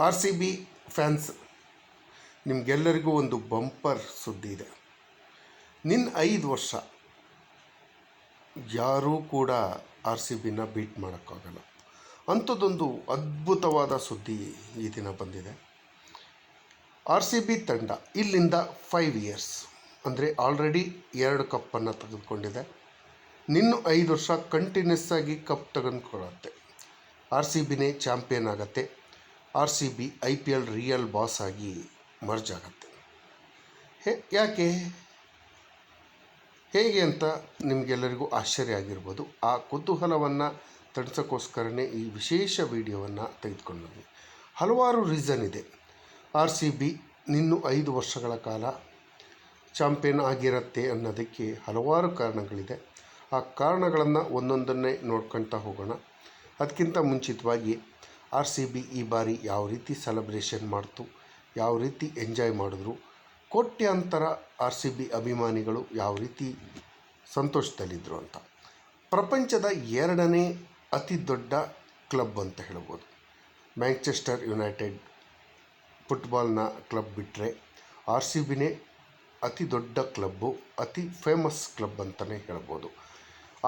R C B fans, ನಿಮಗೆಲ್ಲರಿಗೂ ಒಂದು bumper ಸುದ್ದಿ ಇದೆ. ನಿನ್ನ 5 ವರ್ಷ ಯಾರೂ ಕೂಡ ಆರ್ ಸಿ ಬಿನ ಬೀಟ್ ಮಾಡೋಕ್ಕಾಗಲ್ಲ. ಅಂಥದ್ದೊಂದು ಅದ್ಭುತವಾದ ಸುದ್ದಿ ಈ ದಿನ ಬಂದಿದೆ. ಆರ್ ಸಿ ಬಿ ತಂಡ ಇಲ್ಲಿಂದ 5 ಇಯರ್ಸ್ ಅಂದರೆ ಆಲ್ರೆಡಿ 2 ಕಪ್ಪನ್ನು ತೆಗೆದುಕೊಂಡಿದೆ. ನಿನ್ನ 5 ವರ್ಷ ಕಂಟಿನ್ಯೂಸ್ ಆಗಿ ಕಪ್ ತೆಗೆದುಕೊಳ್ಳುತ್ತೆ. ಆರ್ ಸಿ ಬಿನೇ ಚಾಂಪಿಯನ್ ಆಗುತ್ತೆ. R C B IPL real boss ಆಗಿ ಮರ್ಜ್ ಆಗುತ್ತೆ. ಯಾಕೆ ಹೇಗೆ ಅಂತ ನಿಮಗೆಲ್ಲರಿಗೂ ಆಶ್ಚರ್ಯ ಆಗಿರ್ಬೋದು. ಆ ಕುತೂಹಲವನ್ನು ತಣಿಸೋಕ್ಕೋಸ್ಕರನೇ ಈ ವಿಶೇಷ ವಿಡಿಯೋವನ್ನು ತೆಗೆದುಕೊಂಡು ಹಲವಾರು ರೀಸನ್ ಇದೆ. ಆರ್ ಸಿ ಬಿ ನಿನ್ನೂ 5 ವರ್ಷಗಳ ಕಾಲ ಚಾಂಪಿಯನ್ ಆಗಿರುತ್ತೆ ಅನ್ನೋದಕ್ಕೆ ಹಲವಾರು ಕಾರಣಗಳಿದೆ. ಆ ಕಾರಣಗಳನ್ನು ಒಂದೊಂದನ್ನೇ ನೋಡ್ಕೊಳ್ತಾ ಹೋಗೋಣ. ಅದಕ್ಕಿಂತ ಮುಂಚಿತವಾಗಿ ಆರ್ ಸಿ ಬಿ ಈ ಬಾರಿ ಯಾವ ರೀತಿ ಸೆಲೆಬ್ರೇಷನ್ ಮಾಡ್ತು, ಯಾವ ರೀತಿ ಎಂಜಾಯ್ ಮಾಡಿದ್ರು, ಕೋಟ್ಯಾಂತರ ಆರ್ ಸಿ ಬಿ ಅಭಿಮಾನಿಗಳು ಯಾವ ರೀತಿ ಸಂತೋಷದಲ್ಲಿದ್ದರು ಅಂತ. ಪ್ರಪಂಚದ 2ನೇ ಅತಿ ದೊಡ್ಡ ಕ್ಲಬ್ ಅಂತ ಹೇಳ್ಬೋದು. ಮ್ಯಾಂಚೆಸ್ಟರ್ ಯುನೈಟೆಡ್ ಫುಟ್ಬಾಲ್ನ ಕ್ಲಬ್ ಬಿಟ್ಟರೆ ಆರ್ ಸಿ ಬಿನೇ ಅತಿ ದೊಡ್ಡ ಕ್ಲಬ್ಬು, ಅತಿ ಫೇಮಸ್ ಕ್ಲಬ್ ಅಂತಲೇ ಹೇಳ್ಬೋದು.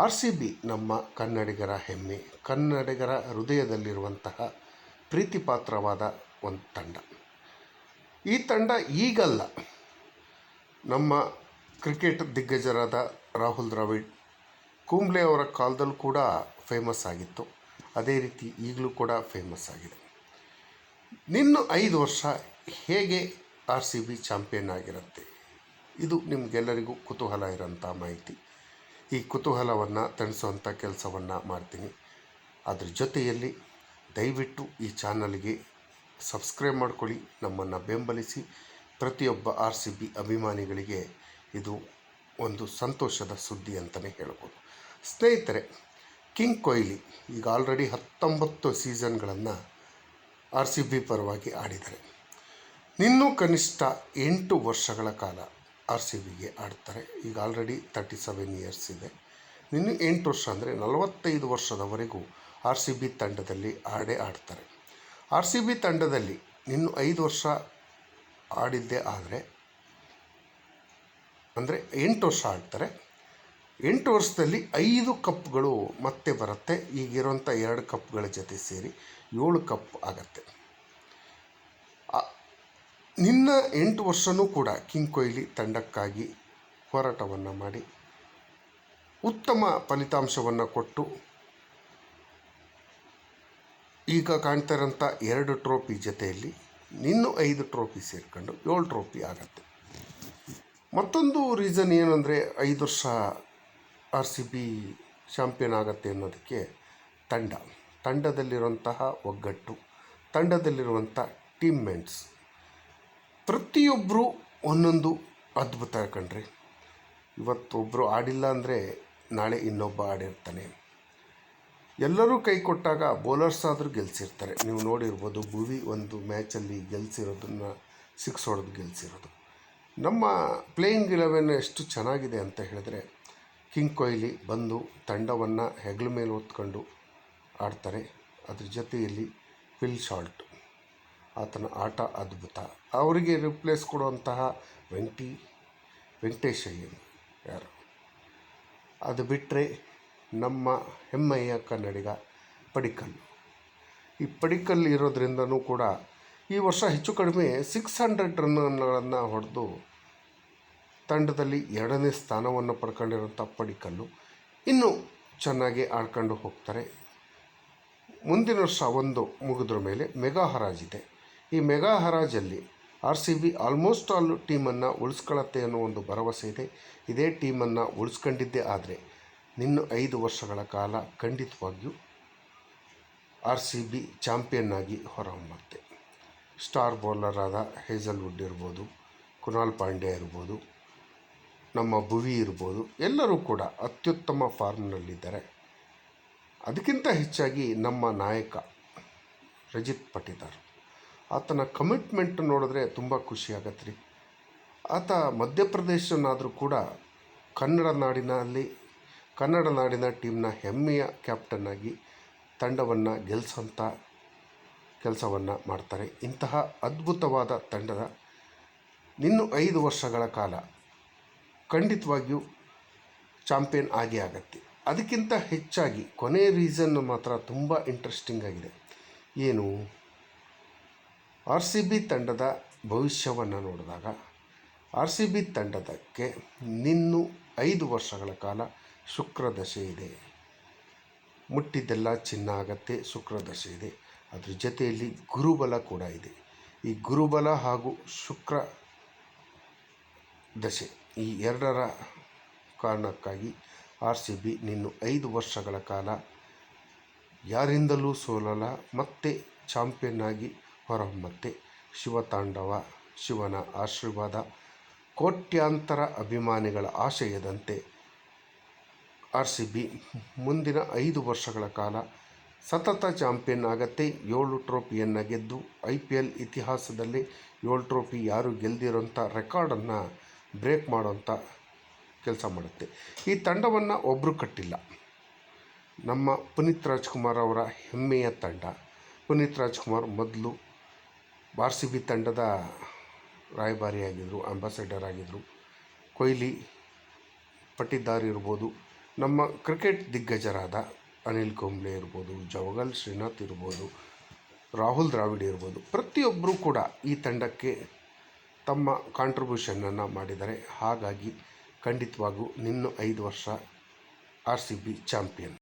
ಆರ್ ಸಿ ಬಿ ನಮ್ಮ ಕನ್ನಡಿಗರ ಹೆಮ್ಮೆ, ಕನ್ನಡಿಗರ ಹೃದಯದಲ್ಲಿರುವಂತಹ ಪ್ರೀತಿಪಾತ್ರವಾದ ಒಂದು ತಂಡ. ಈ ತಂಡ ಈಗಲ್ಲ, ನಮ್ಮ ಕ್ರಿಕೆಟ್ ದಿಗ್ಗಜರಾದ ರಾಹುಲ್ ದ್ರಾವಿಡ್, ಕುಂಬ್ಳೆ ಅವರ ಕಾಲದಲ್ಲೂ ಕೂಡ ಫೇಮಸ್ ಆಗಿತ್ತು. ಅದೇ ರೀತಿ ಈಗಲೂ ಕೂಡ ಫೇಮಸ್ ಆಗಿದೆ. ನಿನ್ನ 5 ವರ್ಷ ಹೇಗೆ ಆರ್ ಸಿ ಬಿ ಚಾಂಪಿಯನ್ ಆಗಿರುತ್ತೆ, ಇದು ನಿಮಗೆಲ್ಲರಿಗೂ ಕುತೂಹಲ ಇರೋಂಥ ಮಾಹಿತಿ. ಈ ಕುತೂಹಲವನ್ನು ತಣಿಸುವಂಥ ಕೆಲಸವನ್ನು ಮಾಡ್ತೀನಿ. ಅದ್ರ ಜೊತೆಯಲ್ಲಿ ದಯವಿಟ್ಟು ಈ ಚಾನಲ್ಗೆ ಸಬ್ಸ್ಕ್ರೈಬ್ ಮಾಡ್ಕೊಳ್ಳಿ, ನಮ್ಮನ್ನು ಬೆಂಬಲಿಸಿ. ಪ್ರತಿಯೊಬ್ಬ ಆರ್ ಸಿ ಬಿ ಅಭಿಮಾನಿಗಳಿಗೆ ಇದು ಒಂದು ಸಂತೋಷದ ಸುದ್ದಿ ಅಂತಲೇ ಹೇಳ್ಬೋದು. ಸ್ನೇಹಿತರೆ, ಕಿಂಗ್ ಕೊಹ್ಲಿ ಈಗ ಆಲ್ರೆಡಿ 19 ಸೀಸನ್ಗಳನ್ನು ಆರ್ ಸಿ ಬಿ ಪರವಾಗಿ ಆಡಿದ್ದಾರೆ. ಇನ್ನೂ ಕನಿಷ್ಠ 8 ವರ್ಷಗಳ ಕಾಲ ಆರ್ ಸಿ ಬಿಗೆ ಆಡ್ತಾರೆ. ಈಗ ಆಲ್ರೆಡಿ 37 ಇಯರ್ಸ್ ಇದೆ. ಇನ್ನು 8 ವರ್ಷ ಅಂದರೆ 45 ವರ್ಷದವರೆಗೂ ಆರ್ ಸಿ ಬಿ ತಂಡದಲ್ಲಿ ಆಡ್ತಾರೆ. ಆರ್ ಸಿ ಬಿ ತಂಡದಲ್ಲಿ ಇನ್ನು 5 ವರ್ಷ ಆಡಿದ್ದೇ ಆದರೆ ಅಂದರೆ 8 ವರ್ಷ ಆಡ್ತಾರೆ. 8 ವರ್ಷದಲ್ಲಿ 5 ಕಪ್ಗಳು ಮತ್ತೆ ಬರುತ್ತೆ. ಈಗಿರೋಂಥ 2 ಕಪ್ಗಳ ಜೊತೆ ಸೇರಿ 7 ಕಪ್ ಆಗತ್ತೆ. ನಿನ್ನ 8 ವರ್ಷವೂ ಕೂಡ ಕಿಂಗ್ ಕೊಹ್ಲಿ ತಂಡಕ್ಕಾಗಿ ಹೋರಾಟವನ್ನು ಮಾಡಿ ಉತ್ತಮ ಫಲಿತಾಂಶವನ್ನು ಕೊಟ್ಟು ಈಗ ಕಾಣ್ತಾ ಇರೋಂಥ 2 ಟ್ರೋಫಿ ಜೊತೆಯಲ್ಲಿ ಇನ್ನೂ 5 ಟ್ರೋಫಿ ಸೇರಿಕೊಂಡು 7 ಟ್ರೋಫಿ ಆಗತ್ತೆ. ಮತ್ತೊಂದು ರೀಸನ್ ಏನು ಅಂದರೆ 5 ವರ್ಷ ಆರ್ ಸಿ ಬಿ ಚಾಂಪಿಯನ್ ಆಗತ್ತೆ ಅನ್ನೋದಕ್ಕೆ ತಂಡದಲ್ಲಿರುವಂತಹ ಒಗ್ಗಟ್ಟು, ತಂಡದಲ್ಲಿರುವಂಥ ಟೀಮ್ಮೇಟ್ಸ್ ಪ್ರತಿಯೊಬ್ಬರು ಒಂದೊಂದು ಅದ್ಭುತ ಕಂಡ್ರಿ. ಇವತ್ತೊಬ್ಬರು ಆಡಿಲ್ಲ ಅಂದರೆ ನಾಳೆ ಇನ್ನೊಬ್ಬ ಆಡಿರ್ತಾನೆ. ಎಲ್ಲರೂ ಕೈ ಕೊಟ್ಟಾಗ ಬೌಲರ್ಸ್ ಆದರೂ ಗೆಲ್ಲಿಸಿರ್ತಾರೆ. ನೀವು ನೋಡಿರ್ಬೋದು, ಭುವಿ ಒಂದು ಮ್ಯಾಚಲ್ಲಿ ಗೆಲ್ಲಿಸಿರೋದನ್ನು 6 ಹೊಡೆದು ಗೆಲ್ಲಿಸಿರೋದು. ನಮ್ಮ ಪ್ಲೇಯಿಂಗ್ 11 ಎಷ್ಟು ಚೆನ್ನಾಗಿದೆ ಅಂತ ಹೇಳಿದ್ರೆ, ಕಿಂಗ್ ಕೊಹ್ಲಿ ಬಂದು ತಂಡವನ್ನು ಹೆಗಲ ಮೇಲೆ ಹೊತ್ಕೊಂಡು ಆಡ್ತಾರೆ. ಅದ್ರ ಜೊತೆಯಲ್ಲಿ ಫಿಲ್ ಶಾಲ್ಟ್, ಆತನ ಆಟ ಅದ್ಭುತ. ಅವರಿಗೆ ರಿಪ್ಲೇಸ್ ಕೊಡುವಂತಹ ವೆಂಕಟೇಶ್ ಅಯ್ಯರ್ ಯಾರು, ಅದು ಬಿಟ್ಟರೆ ನಮ್ಮ ಹೆಮ್ಮೆಯ ಕನ್ನಡಿಗ ಪಡಿಕ್ಕಲ್. ಈ ಪಡಿಕ್ಕಲ್ ಇರೋದ್ರಿಂದನೂ ಕೂಡ ಈ ವರ್ಷ ಹೆಚ್ಚು ಕಡಿಮೆ 600 ರನ್ಗಳನ್ನು ಹೊಡೆದು ತಂಡದಲ್ಲಿ 2ನೇ ಸ್ಥಾನವನ್ನು ಪಡ್ಕೊಂಡಿರೋಂಥ ಪಡಿಕ್ಕಲ್ಲು ಇನ್ನೂ ಚೆನ್ನಾಗಿ ಆಡ್ಕೊಂಡು ಹೋಗ್ತಾರೆ. ಮುಂದಿನ ವರ್ಷ ಒಂದು ಮುಗಿದ್ರ ಮೇಲೆ ಮೆಗಾ ಹರಾಜಿದೆ. ಈ ಮೆಗಾ ಹರಾಜಲ್ಲಿ R C B almost all ಟೀಮನ್ನು ಉಳಿಸ್ಕೊಳ್ಳುತ್ತೆ ಅನ್ನೋ ಒಂದು ಭರವಸೆ ಇದೆ. ಇದೇ ಟೀಮನ್ನು ಉಳಿಸ್ಕೊಂಡಿದ್ದೇ ಆದರೆ ನಿನ್ನ 5 ವರ್ಷಗಳ ಕಾಲ ಖಂಡಿತವಾಗಿಯೂ ಆರ್ ಸಿ ಬಿ ಚಾಂಪಿಯನ್ ಆಗಿ ಹೊರಹೊಮ್ಮುತ್ತೆ. ಸ್ಟಾರ್ ಬೌಲರಾದ ಹೇಜಲ್ವುಡ್ ಇರ್ಬೋದು, ಕುನಾಲ್ ಪಾಂಡ್ಯ ಇರ್ಬೋದು, ನಮ್ಮ ಭುವಿ ಇರ್ಬೋದು, ಎಲ್ಲರೂ ಕೂಡ ಅತ್ಯುತ್ತಮ ಫಾರ್ಮ್ನಲ್ಲಿದ್ದಾರೆ. ಅದಕ್ಕಿಂತ ಹೆಚ್ಚಾಗಿ ನಮ್ಮ ನಾಯಕ ರಜಿತ್ ಪಟಿದಾರ್, ಆತನ ಕಮಿಟ್ಮೆಂಟ್ ನೋಡಿದ್ರೆ ತುಂಬ ಖುಷಿಯಾಗತ್ತೆ ರೀ. ಆತ ಮಧ್ಯಪ್ರದೇಶನಾದರೂ ಕೂಡ ಕನ್ನಡ ನಾಡಿನ ಟೀಮ್ನ ಹೆಮ್ಮೆಯ ಕ್ಯಾಪ್ಟನ್ ಆಗಿ ತಂಡವನ್ನು ಗೆಲ್ಲಿಸೋಂಥ ಕೆಲಸವನ್ನು ಮಾಡ್ತಾರೆ. ಇಂತಹ ಅದ್ಭುತವಾದ ತಂಡದ ಇನ್ನು 5 ವರ್ಷಗಳ ಕಾಲ ಖಂಡಿತವಾಗಿಯೂ ಚಾಂಪಿಯನ್ ಆಗೇ ಆಗತ್ತೆ. ಅದಕ್ಕಿಂತ ಹೆಚ್ಚಾಗಿ ಕೊನೆಯ ರೀಸನ್ ಮಾತ್ರ ತುಂಬ ಇಂಟ್ರೆಸ್ಟಿಂಗ್ ಆಗಿದೆ. ಏನು, RCB ತಂಡದ ಭವಿಷ್ಯವನ್ನು ನೋಡಿದಾಗ RCB ತಂಡದಕ್ಕೆ ಇನ್ನು 5 ವರ್ಷಗಳ ಕಾಲ ಶುಕ್ರದಶೆ ಇದೆ. ಮುಟ್ಟಿದ್ದೆಲ್ಲ ಚಿನ್ನ ಆಗತ್ತೆ. ಶುಕ್ರದಶೆ ಇದೆ, ಅದ್ರ ಜೊತೆಯಲ್ಲಿ ಗುರುಬಲ ಕೂಡ ಇದೆ. ಈ ಗುರುಬಲ ಹಾಗೂ ಶುಕ್ರ ದಶೆ ಈ ಎರಡರ ಕಾರಣಕ್ಕಾಗಿ RCB ಇನ್ನು 5 ವರ್ಷಗಳ ಕಾಲ ಯಾರಿಂದಲೂ ಸೋಲಲ್ಲ, ಮತ್ತೆ ಚಾಂಪಿಯನ್ ಆಗಿ ಹೊರಹೊಮ್ಮತ್ತೆ. ಶಿವತಾಂಡವ, ಶಿವನ ಆಶೀರ್ವಾದ, ಕೋಟ್ಯಾಂತರ ಅಭಿಮಾನಿಗಳ ಆಶಯದಂತೆ RCB ಮುಂದಿನ 5 ವರ್ಷಗಳ ಕಾಲ ಸತತ ಚಾಂಪಿಯನ್ ಆಗತ್ತೆ. 7 ಟ್ರೋಫಿಯನ್ನು ಗೆದ್ದು IPL ಇತಿಹಾಸದಲ್ಲಿ 7 ಟ್ರೋಫಿ ಯಾರು ಗೆಲ್ದಿರೋಂಥ ರೆಕಾರ್ಡನ್ನು ಬ್ರೇಕ್ ಮಾಡೋಂಥ ಕೆಲಸ ಮಾಡುತ್ತೆ. ಈ ತಂಡವನ್ನು ಒಬ್ಬರು ಕಟ್ಟಿಲ್ಲ. ನಮ್ಮ ಪುನೀತ್ ರಾಜ್ಕುಮಾರ್ ಅವರ ಹೆಮ್ಮೆಯ ತಂಡ. ಪುನೀತ್ ರಾಜ್ಕುಮಾರ್ ಮೊದಲು RCB ತಂಡದ ರಾಯಭಾರಿಯಾಗಿದ್ದರು, ಅಂಬಾಸಡರ್ ಆಗಿದ್ದರು. ಕೊಹ್ಲಿ, ಪಟ್ಟಿದಾರ್ ಇರ್ಬೋದು, ನಮ್ಮ ಕ್ರಿಕೆಟ್ ದಿಗ್ಗಜರಾದ ಅನಿಲ್ ಕುಂಬ್ಳೆ ಇರ್ಬೋದು, ಜವಗಲ್ ಶ್ರೀನಾಥ್ ಇರ್ಬೋದು, ರಾಹುಲ್ ದ್ರಾವಿಡ್ ಇರ್ಬೋದು, ಪ್ರತಿಯೊಬ್ಬರೂ ಕೂಡ ಈ ತಂಡಕ್ಕೆ ತಮ್ಮ ಕಾಂಟ್ರಿಬ್ಯೂಷನನ್ನು ಮಾಡಿದ್ದಾರೆ. ಹಾಗಾಗಿ ಖಂಡಿತವಾಗೂ ಇನ್ನು 5 ವರ್ಷ RCB ಚಾಂಪಿಯನ್.